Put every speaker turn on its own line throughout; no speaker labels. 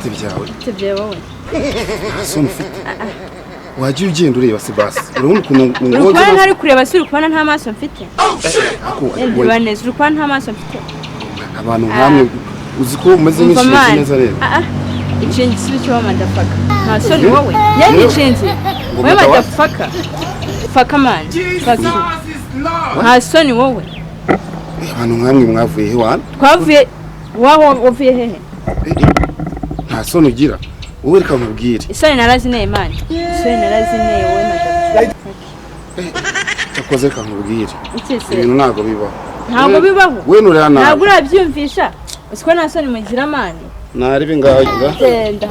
bite byawe
tebye wowe
so mfite wagiye ugenda ureba se basi urabona ukuntu
urukwana ntari kureba se urukwana nta maso mfite ntibaneze urukwana nta maso mfite
abantu nkamwe uzi ko umeze nk'ishinzi neza rero
icinzi si cyo madafaka nta soni wowe yari icinzi wowe madafaka faka man nta soni wowe
abantu nkamwe mwavuye he wana
twavuye wavuye hehe
nta soni ugira wowe reka mubwire
isoni narazineye man isoni narazineye wowe madafaka
cyakoze reka mubwire ibintu ntago bibaho
ntago bibaho
we nurana
ntago urabyumvisha usiko nta soni mugira man
naribi ngaho
genda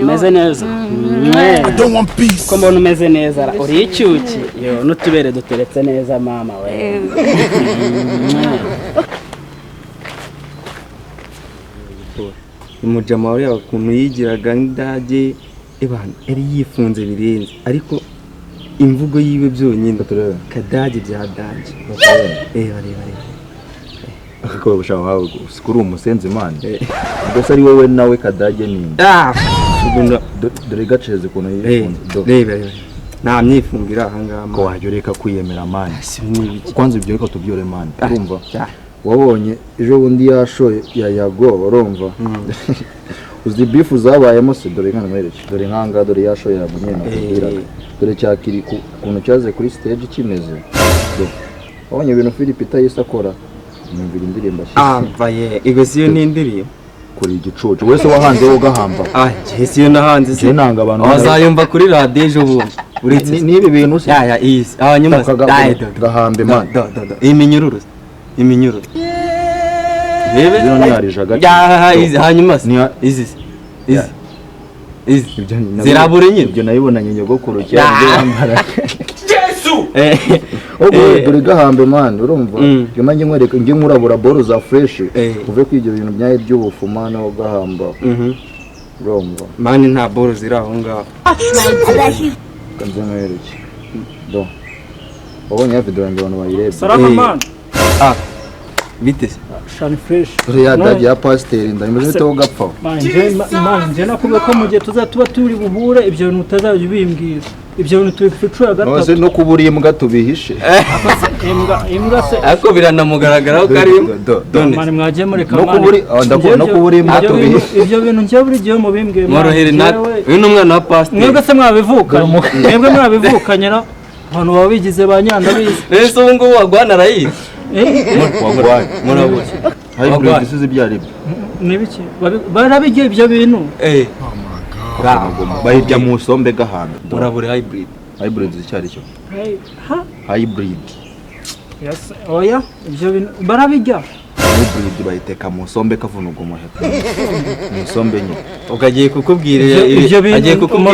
umeze neza ko mbona umeze neza uri icyuki yo n'utubere duteretse neza mama we
umujama wari ukuntu yigiraga ndage yari yifunze birenze ariko imvugo yiwe byonyine kadage byadage bareba
akako bashaka hawe sikuru umusenzi man mbese ari wowe nawe kadage ni dore gaceze kuno yifunze
reba nta myifungira aha ngaha
ko wajya ureka kwiyemera man kwanza ibyo reka tubyore man urumva wabonye ejo bundi yashoye yago urumva uzi bifu zabayemo se dore nkana mwereke dore nkanga dore yashoye yamunye nakubwira dore cyakiri kuntu cyaze kuri stage kimeze wabonye ibintu Philipita yisakora numvira indirimbo
vaye igosiyo ni indirimbo
kuri igicucu wese wahanze wo gahamba
jesiyo nahanze se
nanga abantu
bazayumva kuri radio ejo bundi uretse
nibi bintu se
ya is abanyuma
gahambe man
iminyururu bebe
zino nyarijaga
ya hanyuma izi zirabure nyine
ibyo nayibonanye nyogokuru cyane bambara dore gahambe man urumva byo nanjye nkwereka nge nkurabura boro za fresh uve kwibyo bintu byaye by'ubufu man wo gahamba urumva
man nta boro zira aho ngaho
kanze nkwereke do wabonye video yanjye abantu bayirebe
salama man
bite
shani fresh
dore ya dage ya pasteur ndameze bite wo gapfa
manje nakubwiye ko mu gihe tuzatuba turi buhure ibyo bintu utazajya ubimbwira ibyo bintu tubifucura gatatu
nose no kuburiye mbwa tubihishe
imbwa se
ariko biranamugaragaraho kari
mane mwagiye mureka
no kuburiye mbwa tubihishe
ibyo bintu ngiye buri gihe mu bimbwiye
morohere natwe uyu ni umwana wa pasteur
mwebwe se mwabivukanye abantu baba bigize ba nyandabizi
ese ubu ngubu wagwana arayizi
wagwaye
murabuze
hybrid isuze byari
nibiki barabigiye ibyo bintu
bahirya mu sombe gahanda
murabure hybrid zicyari cyo
hybrid
yes oya ibyo bintu barabijya
hybrid bayiteka mu sombe kavunugo muheta mu sombe nyine
ugagiye kukubwira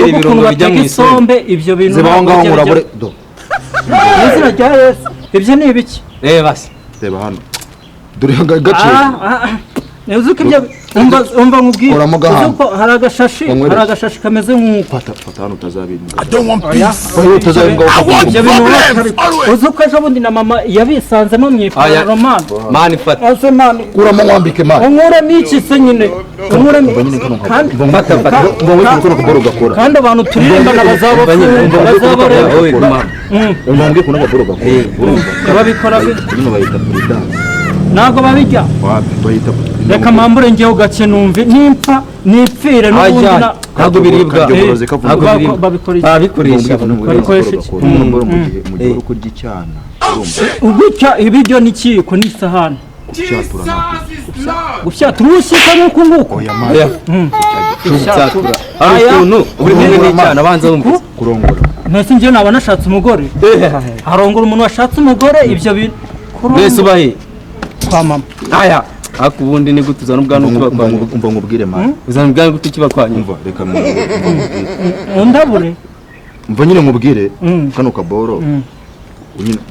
ibirungo bijya mu
isombe ibyo bintu
zibaho ngaho murabure do
izina rya Yesu ibyo ni ibiki
reba se
reba hano dore gace
Nezuko ibyo umva nkubwira uko hari agashashi kameze nk'uko
fata hano utazabinga
uzuko ejo bundi na mama yabisanzemo mwipara
mani fata
kuramo mwambike mani
unkuremo iki se nyine unkuremo kandi abantu turirimbana bazabareba
umwambike kuna gakora
babikora
bayita prudence
ntabwo babijya
bayita
reka mambure ngeho gake numve nimpfa nipfire n'ubundi
ntabwo biribwa
babikoresha
mu gihe uko gicyana
ubicya ibiryo n'ikiko n'isahani gufyatura urushyika nk'uko nguko
gufyatura hari ukuntu uri kumwe n'icyana abanza wumva
kurongora
ntese njyewe naba nashatse umugore harongora umuntu washatse umugore ibyo bintu
mbese ubahe
kwa mama
aya ako ubundi ni gute uzana ubwana ukiba kwa nyuma
umva nkubwire man
uzana ubwana gute ukiba kwa nyuma
reka
ndabure
mva nyine nkubwire kano kaboro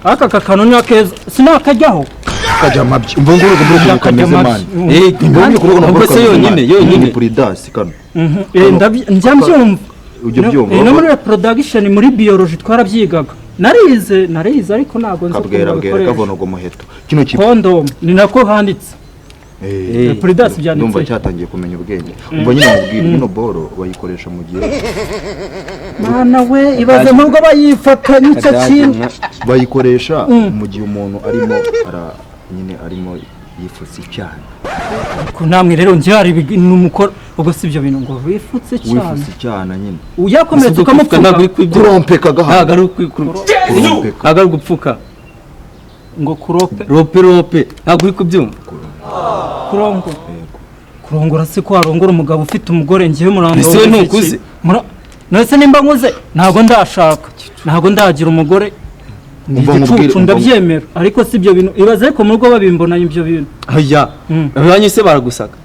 aka kakano ni akeza sinakajyaho
kajya mabyi umva ngo urugo muri kameze man
kandi ubwo se yonyine
puridasi kano
njya mbyumva
ujye byumva
no muri reproduction muri biology twarabyigaga narize ariko ntago nzi
kabwera kavono go muheto kino
condom ni nako handitse puridasi byanditse
ndumva cyatangiye kumenya ubwenge umva nyine mubwira ino boro bayikoresha mu gihe
mana we ibaze nubwo bayifatanye icyo kintu
bayikoresha mu gihe umuntu arimo yifutse cyane
ko namwe rero njye hari numukora ubwo sibyo bintu ngo wifutse
cyane nyine
uyakomeza ukamupfuka
kurompeka gaha
agaru gupfuka
ngo kurope
rope ntabwo uri kubyumva
kurongora se ko warongora umugabo ufite umugore ngiye murandora
ese ntukuze
nose nimba nkuze ntago ndashaka ntago ndagira umugore igicucu ndabyemera ariko si ibyo bintu ibaze ko mu rugo babimbonanye ibyo bintu
aya abanyise baragusaka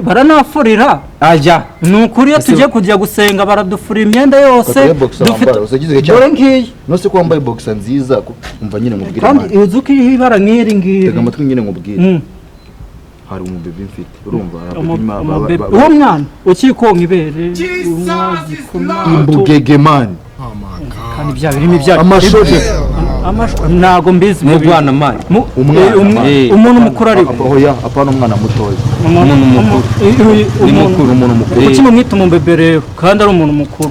baranafurira ni ukuri iyo tugiye kujya gusenga baradufura imyenda yose dore ngiyi
nose ko wambaye boxer nziza umva nyine nkubwire
kandi uzi ko iriho ibara nk'iri ngiri
tega amatwi nyine nkubwire hari umubebe mfite urumva
uwo mwana ukikonka ibere
imbugege man
kandi bya birimo ibya
amashoje
ntago mbizi
mu bwana mani
umuntu mukuru ari
oya apana umwana mutoya
umuntu mukuru ukimwe mwita umubebe rero kandi ari umuntu mukuru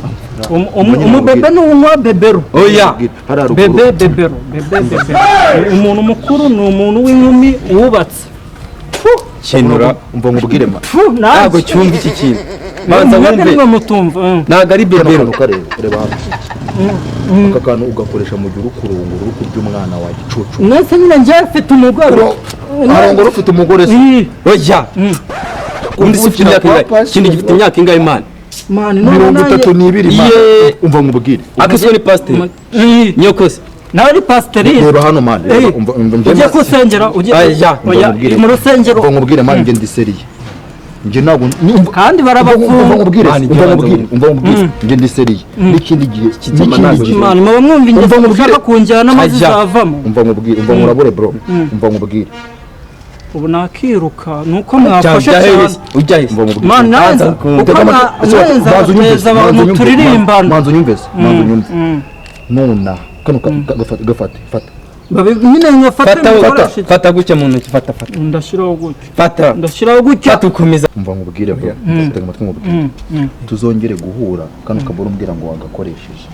umubebe ni unywa bebero
oya
bebero umuntu mukuru ni umuntu w'inkumi wubatse
kinura umva ngubwire ma
ntago cyumva iki kintu
banza wumve mutumva
ntago ari bebero
reba aka kantu ugakoresha mu gihe urukurunguru uri kuby'umwana wa gicucu
mwese nyine njye mfite umugore
arongora ufite umugore se
oya undi si ikindi gifite imyaka ingahe mani
32 umva ngubwire
akiswe ni pasteur nyokose
nawe ari pasiteri
reba hano mani
ujye kusengera mu rusengero
umva ngubwire mani njye ndi seriye njye ntabwo
kandi barabafunga
umva ngubwire njye ndi seriye n'ikindi gihe
mani muba mwumva ingeso mushaka kunjyana amazi zavamo
umva ngubwire umva nkurabure bro umva ngubwire
ubu nakiruka nuko mwafashe cyane
ujya he
mani nanza uko nanza abantu turirimbana
manzo nyumvese nona kano gafate fata
nyine
fata gutya mu ntoki fata
ndashyiraho gutya
fata ukomeza
umva nkubwire bro tega amatwi nkubwire tuzongere guhura kano kaboro umbwira ngo wagakoresheje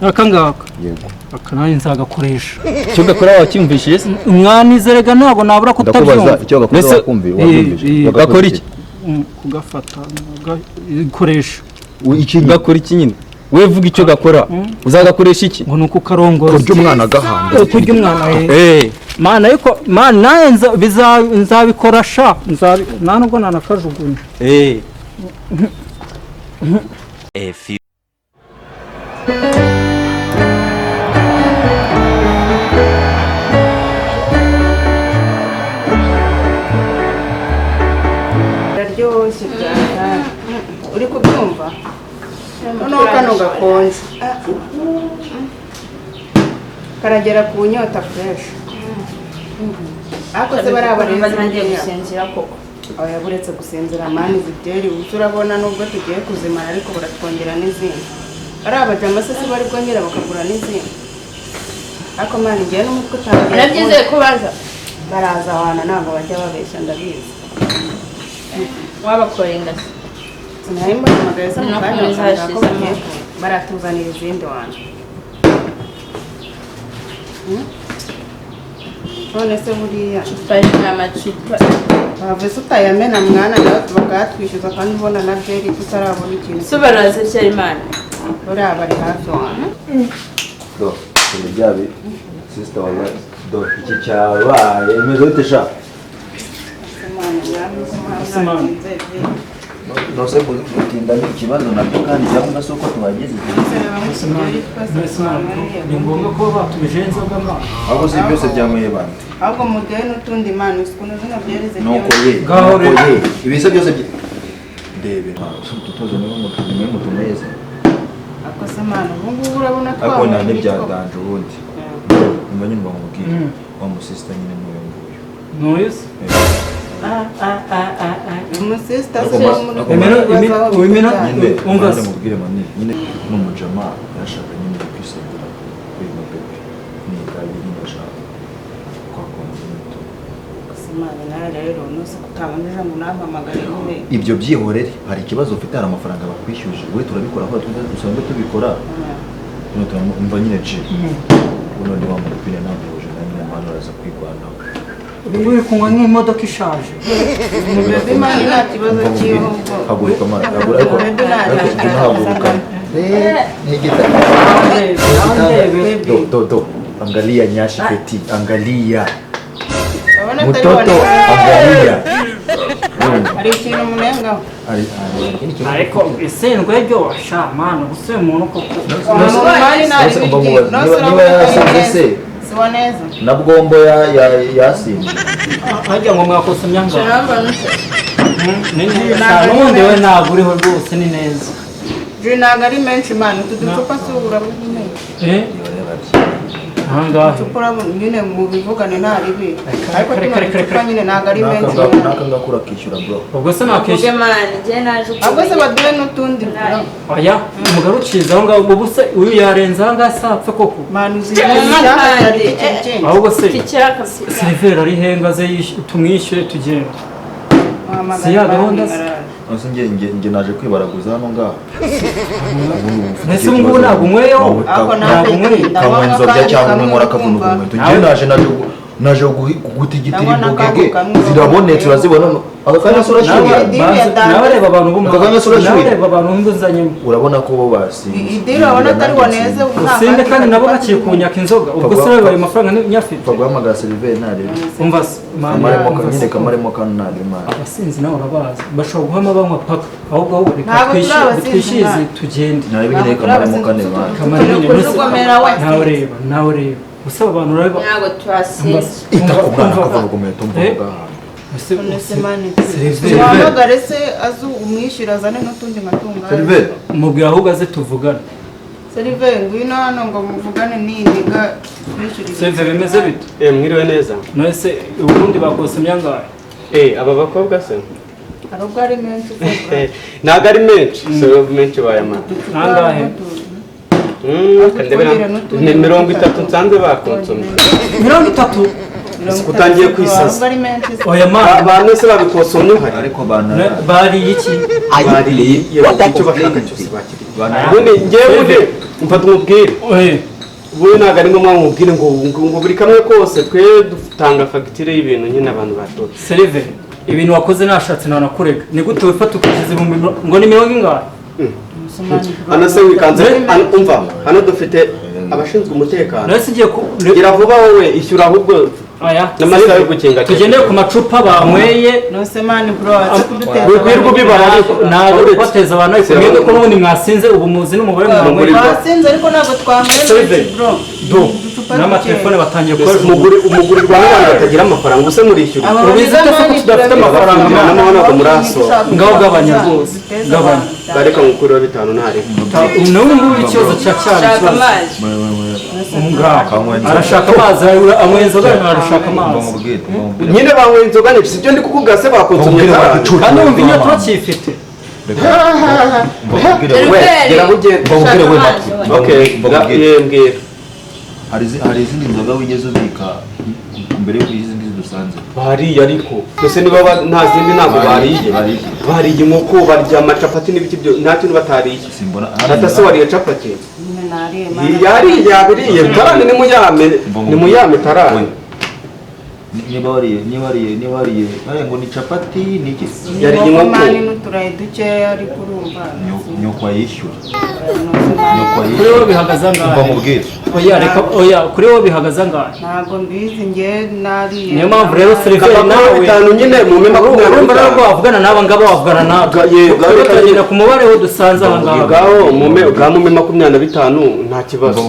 aka ngaka
yego
aka nanjye nzagakoresha
icyo gakora wacyumvishije se
mwanizerega ntabwo nabura kutabyumva
icyo gakora wakumviye wumvise
gakora iki
kugafata ikoresha
gakora iki nyine we vuga icyo gakora uzagakoresha iki
ngo nuko karongora
kurya umwana gahanga
kurya umwana mana ariko mana naye nzabikora sha nta nubwo nanakajugunya
raryoshye byatari uri kubyumva noneho kano gakonje karagera ku nyota fresh ariko se barabarenze gusinzira koko aba yaburetse gusinzira mani zideri urabona nubwo tugiye kuzimara ariko baratwongera n'izindi ari abajama se bari bwongera bakagura n'izindi ariko mani ngiye n'umutwe utangiye
urabyizeye ko baza
baraza ahantu ntabwo bajya babeshya ndabizi
wabakoreye ingasi
nayo mbona se mu kanya basanga ko bagiye baratuzanira izindi wanjye none se buriya
amacupa
bavuze utayamena mwana nawe bakayatwishyuza kandi ubona na byeri tutarabona ikintu
so baraza cyari imana
uriya bari hafi wanjye
do byabe sister wallahi do iki cyabaye imeze ute sha nose gutinda ni ikibazo nabyo kandi cyangwa se uko tubageze
ni ngombwa ko batubijenze bw'amana
ahubwo si byose byamuye bande
ahubwo muduhe n'utundi mana ukuntu zino byerize
nuko ye ibisa byose ndebe tutoze niyo mutumeze
ako se mana ubu ngubu urabona
twabona akona n'ibyadanje ubundi nyuma nyine bamubwira wa musista nyine n'uyu nguyu
Noise.
umusista
Wimena umva
mubwire mani nyine n'umujama yashaka nyine kwisabira kuri mabebe ni kayi ndashaka kwa kontinento
Simani nawe rero nusa kutabonera ngo nampamagare nyine
ibyo byihorere hari ikibazo ufite hari amafaranga bakwishyuje we turabikora aho dusanzwe tubikora none turumva nyine je uno ndi wamupine nabuje nyine mwana araza kwigwanaho
uri kunywa nk'imodoka ishaje
bebe mani nta kibazo kiho
haguruka mwana ariko haguruka nigita do angalia nyashi peti angalia mutoto angalia
ari ikintu munengaho
ariko isendwe ryo sha mana guse umuntu koko
niba yasinze se
siwaneza
na bwombo yasinze
hajya ngo mwakosa myanga
Sharamba nuse.
n'ubundi we ntabwo uriho rwose ni neza
ntabwo ari menshi mani utu ducupa si ubura nyine
ahangaha
ducupura nyine mu bivugane nta ribi ariko ducupa nyine ntabwo ari menshi
nakangakura kishyura bro
ubwo se
Uje
nakwishyura
mani je naje
ahubwo se baduhe n'utundi
oya umugabo uciza aho ngaho ubu se uyu yarenze aha ngaha sapfe koko
mani uziye
ahubwo se
tikira kasi.
Silver ari henga ze tumwishyure tugenda si ya gahunda se
nose nge naje kwibaraguza hano ngaha
mbese ubu ngubu ntabwo umweyo ntabwo umweyo
kamwenzobya cyangwa umwe nkora akavunuka inkweto ngewe naje kugutigitira imbogege zirabonetse urazibona aka kanya se urashyuhira
nawe reba abantu
aka kanya se urashyuhira
nawe reba abantu b'inguzanyemo
urabona ko bo basinze
idiri urabona atari waneze
usinde kandi nabo baciye kunyaka inzoga ubwo se babaye amafaranga nyafite
baguhamagara Silver ntarebe
umva se
nyine kamaremo kano ntarebe
abasinzi nawe urabazi bashobora guhama banywa paka ahubwo aho reka twishyirize tugende
ntarebe nyine kamaremo kane bana
nawe reba usaba abantu ureba
Nyago twasinze.
itakubwana akavuga umuheto mvuga
wahamagare se azu umwishyura azane n'utundi nkatunga
Silver
mubwira ahubwo aze tuvugane
Silver ngwino hano ngo muvugane n'indiga twishyurire
Silver bimeze bite
mwiriwe neza.
none se ubundi bakose imyangahe
Aba bakobwa se
hari ubwo ari menshi
ntabwo ari menshi so menshi bayamara
nangahe
ni 30 nsanze bakonsomye
30
utangiye kwisaza
oya mana
abantu se babikosomye hari
ariko bana
bariye iki
bariye icyo bashaka cyose bakiriye ubundi ngewe mfata umubwire ubundi ntabwo ari ngombwa mubwire ngo buri kamwe kose twe dutanga fagitire y'ibintu nyine abantu batora
Silver ibintu wakoze nashatse nanakurega ni gute wifata ukigize ngo ni 40
hano se wikanze umva hano dufite abashinzwe umutekano
nase igiye
gira vuba wowe ishyura ahubwo n'amasaha yo gukinga
tugendeye ku macupa banyweye
nose mani bro
wirirwa ubibara ariko
ntabwo bateza abantu ariko mwebwe ko n'ubundi mwasinze ubu muzi n'umubare mwanyweye
twasinze ariko ntabwo twanyweye
do n'amatelefone batangiye kubaza
umugurirwa n'abantu batagira amafaranga ubuse murishyura
ubizi ko tudafite amafaranga
ntabwo muraso
ngaho gabanya rwose gabanya
bareka ngukuriho 5 ntari
n'ubu ngubu ikibazo cyari arashaka amazi anywa inzoga arashaka amazi
nyine banywa inzoga ni sibyo ndi kukuvuga se bakonsomye
kandi wumva inyota bakifite
hari izindi nzoga wigeze ubika mbere y'uko izi ngizi dusanze
bariye ariko mbese niba nta zindi ntabwo bariye inkoko barya amacapati n'ibiki byo nta kintu batariye ata se wariye capati yariye tarani ni muyame tarani
niba wariye ngo ni capati niki
yariye inkoko
mani n'uturayi dukeya ariko urumva
nyoko yishyura
kuri wowe bihagaze angahe oya kuri wowe bihagaze angahe
ntabwo mbizi nge nariye
niyo mpamvu rero Silver nawe
5 nyine mu
25 urumva wavugana n'aba ngabo wavugana natwe tukagenda ku mubare wo dusanze aha ngaha
gaho mu 25 nta kibazo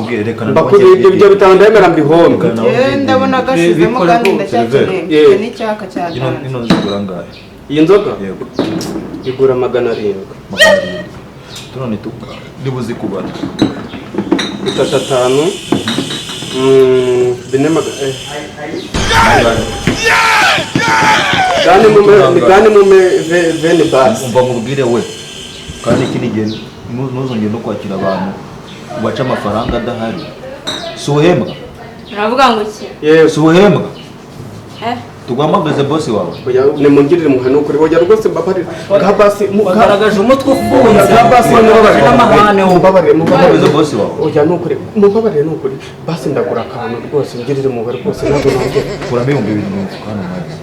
mbakuriye ibyo bitanu ndemera mbihombe
ndabona gashizemo kandi ndacyakeneye n'icyaka cyane
ino zigura ngahe
iyi nzoga igura 700
turone tuka ndibuzi kubara
5 Gani mume vene basi.
Umva nkubwire we. Kandi iki ni gihe ntuzongere no kwakira abantu ubaca amafaranga adahari. Si uhembwa?
Uravuga ngo iki?
Si uhembwa? Tugwamageze boss wawe.
Oya nimungirire muhano kuri oya rwose mbabarira. Ga basi
mugaragaje umutwe ufunze.
Ga basi
n'amahane
mbabarire boss wawe.
Oya nukuri mubabarire nukuri. Basi ndagura akantu rwose ngirire mu bari rwose ntabwo nanjye.
Kurame 2000 hano mwazi.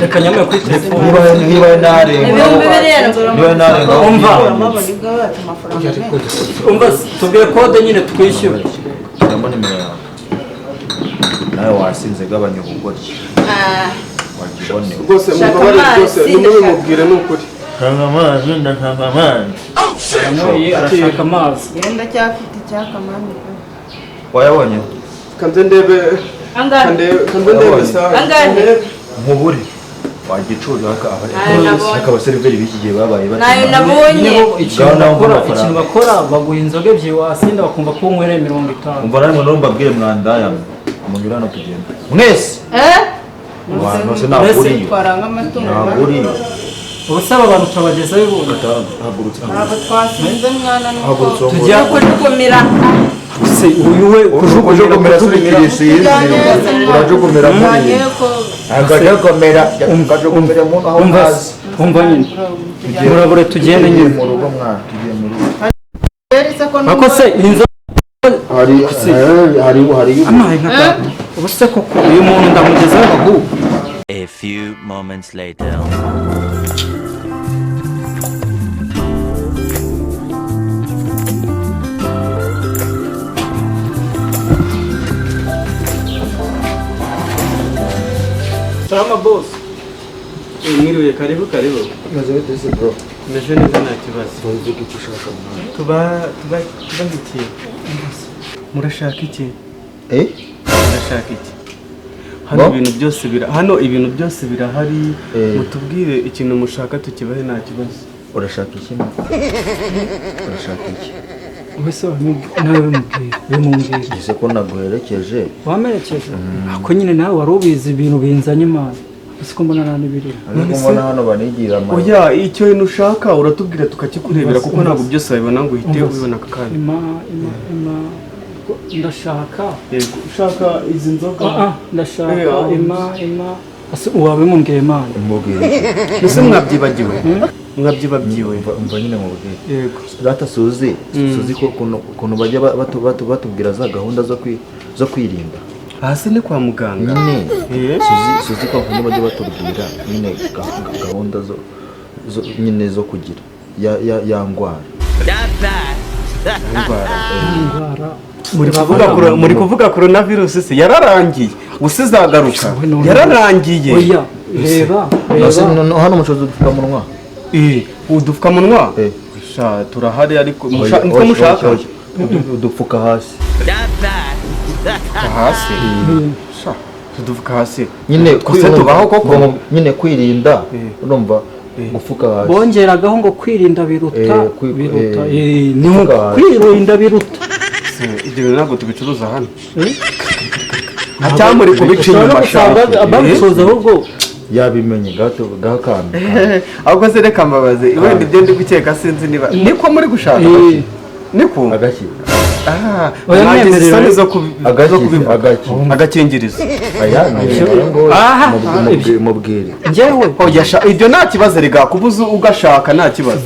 Reka nyamwe kuri telefone.
Niba narenga.
Umva tubwire code nyine twishyura.
Ndamo nimero yawe. Nawe wasinze gabanya ubugori. Wagibone.
Rwose mubabarire rwose nimubwire nukuri.
Kanga amazi ndakanga amazi.
Arashaka amazi.
Yenda cyafite icyaka mami.
Wayabonye?
Kanze ndebe
Angane.
Nkuburi wagicuza akaba seriveri biki gihe babaye bati
Nayo nabonye.
Ikintu bakora baguha inzoga ebyiri wasinda bakumva ko unywere 50.
umva namwe no mbabwire mwandaya munyura no kugenda mwese abantu se naburi
Twaranga amatungo.
naburi
Ubusaba abantu tubageza bibona.
hagurutse
Ntabwo twasinze mwana nuko.
Tujya
kujukumira.
se uyu we
kujukumira surikirisi urajukumira
Cyane ko
agajukumira ukajukumira umuntu aho ngazi
umva nyine murabure tugende nyine
mu rugo mwana tugiye mu rugo
yeretse ko
ako se inzo
hari
amaye nka ubuse koko uyu muntu ndamugezaho ahubwo.
A few moments later.
Salama boss.
Mwiriwe karibu.
maze bitese bro
Meje neza nta kibazo.
tuzi ko ushaka mwana
Tuba iki? Murashaka iki? Murashaka iki? Hano ibintu byose birahari. Mutubwire ikintu mushaka tukibahe nta kibazo.
urashaka iki urashaka iki
Ubuse nawe bimubwira.
ese ko naguherekeje
Wamerekeje? Ako nyine nawe wari ubizi ibintu binzanye imana. Siko mbona nani biri.
ariko mbona hano banigira ama
Oya icyo bintu ushaka uratubwira tukakikurebera kuko ntabwo byose wabibona ngo uhite ubibona aka kanya.
Ima ndashaka.
Yego ushaka izi nzoga.
Ndashaka ima ase uwabimumbwiye imana.
mbugire
Ese mwabyibagiwe? Mwabyibagiwe.
umva nyine mubwire
Yego.
data suzi ko kuntu bajya batubwira za gahunda zo kwirinda
Hasi ni kwa muganga.
nyine suzi ko kuntu bajya batubwira nyine gahunda zo nyine zo kugira ya ngwara
Muri kuvuga coronavirus se yararangiye. Usizagaruka. Yararangiye.
Oya reba.
hano umucozi udupfukamunwa
Udupfukamunwa? Sha turahari ariko niko mushaka.
udupfuka hasi
Hasi. Sha tudupfuka hasi.
nyine
tubaho koko
nyine kwirinda urumva gupfuka hasi
Bongeragaho ngo kwirinda biruta ni kwirinda biruta.
Ibyo bintu ntabwo tubicuruza hano. Acyamuri kubica inyuma shaka.
Ababisoza ahubwo
yabimenye gakanda
ahubwo se reka mbabaze wenda ibyo ndi gukeka sinzi niba niko muri gushaka niko
agaki
agakingirizo
mubwire
njyewe
ibyo nta kibazo rega kubuza ugashaka nta kibazo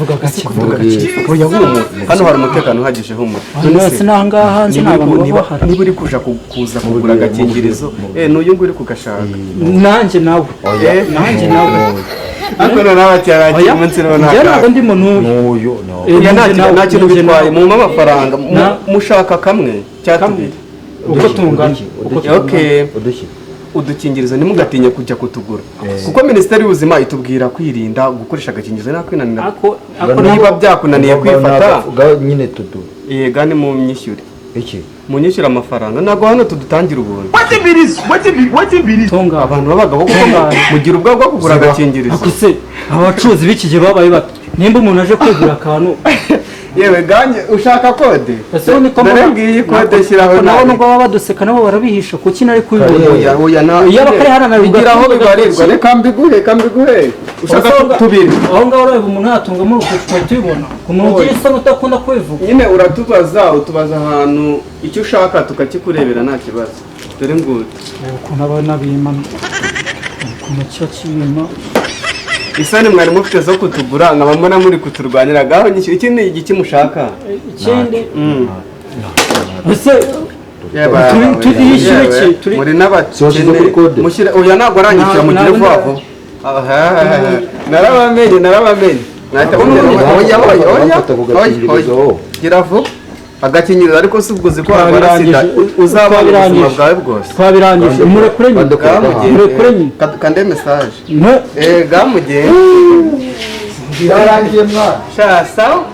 oya humura hano hari umutekano uhagije humura
none n'ahangaha hanze n'abantu bahari
niba uri kuza kugura agakingirizo n'uyu nguyu uri kugashaka
nanjye nawe
ariko nawe cyaragiye umunsi runaka
ntabwo ndimo n'uyu
nta kintu bitwaye mu amafaranga mushaka kamwe cyatubiri
uko tungana
udukingirizo ntimugatinye kujya kutugura kuko minisiteri y'ubuzima itubwira kwirinda gukoresha agakingirizo nta kwinanira niba byakunaniye kwifata
nyine tudu
gani mu myishyure
iki
munyishyura amafaranga ntabwo hano tudutangira ubuntu
tunga
abantu babagaho kuko mugira ubwo bwo kugura agakingirizo
se abacuruzi b'iki gihe babaye bato nimba umuntu aje kwigura akantu
yewe ganye ushaka kode
ese niko
dore ngiyi kode shyiraho
nabo nubwo baba baduseka nabo barabihisha kuki nari kubibona
oya na
iyo bakari hana
bigiraho bibarirwa reka mbiguhe ushaka tubiri
aho ngaho ureba umuntu yatunga muri uko tubibona ku muntu ugira isano utakunda kwivuga
nyine utubaza ahantu icyo ushaka tukakikurebera nta kibazo dore ngutu
ukuntu abana bimana ukuntu cyo kibima
isani mwari mufite zo kutugura nkabambona muri kuturwanira gaho iki ni igiki mushaka
ikindi ese
muri n'abakene mushyire oya ntabwo arangikira mu gihe vuba narabamenye nahita gira vuba agakingirizo ariko si ubwo uzi ko warwara sida uzaba ubuzima bwawe bwose
twabirangije murekure nyine
kande message gamugiye
birarangiye mwana
sha sawa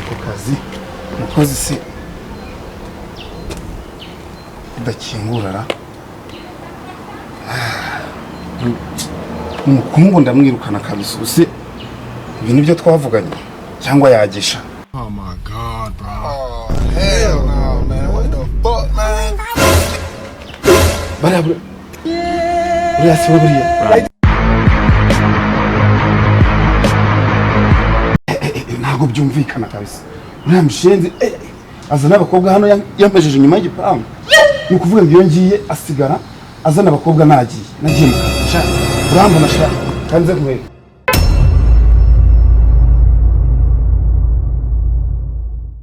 ku kazi umukozi se udakingurara umukungu ndamwirukana kabisa use ibi nibyo twavuganye cyangwa yagisha. Oh my god bro. Oh hell no man, what the fuck man. Bariya buriya si we buriya ntabwo byumvikana kabisa. Uriya mushenzi azana abakobwa hano yampejeje inyuma y'igipangu. Ni ukuvuga ngo iyo ngiye asigara azana abakobwa nagiye mu kazi. Urambona sha kanze kumwe.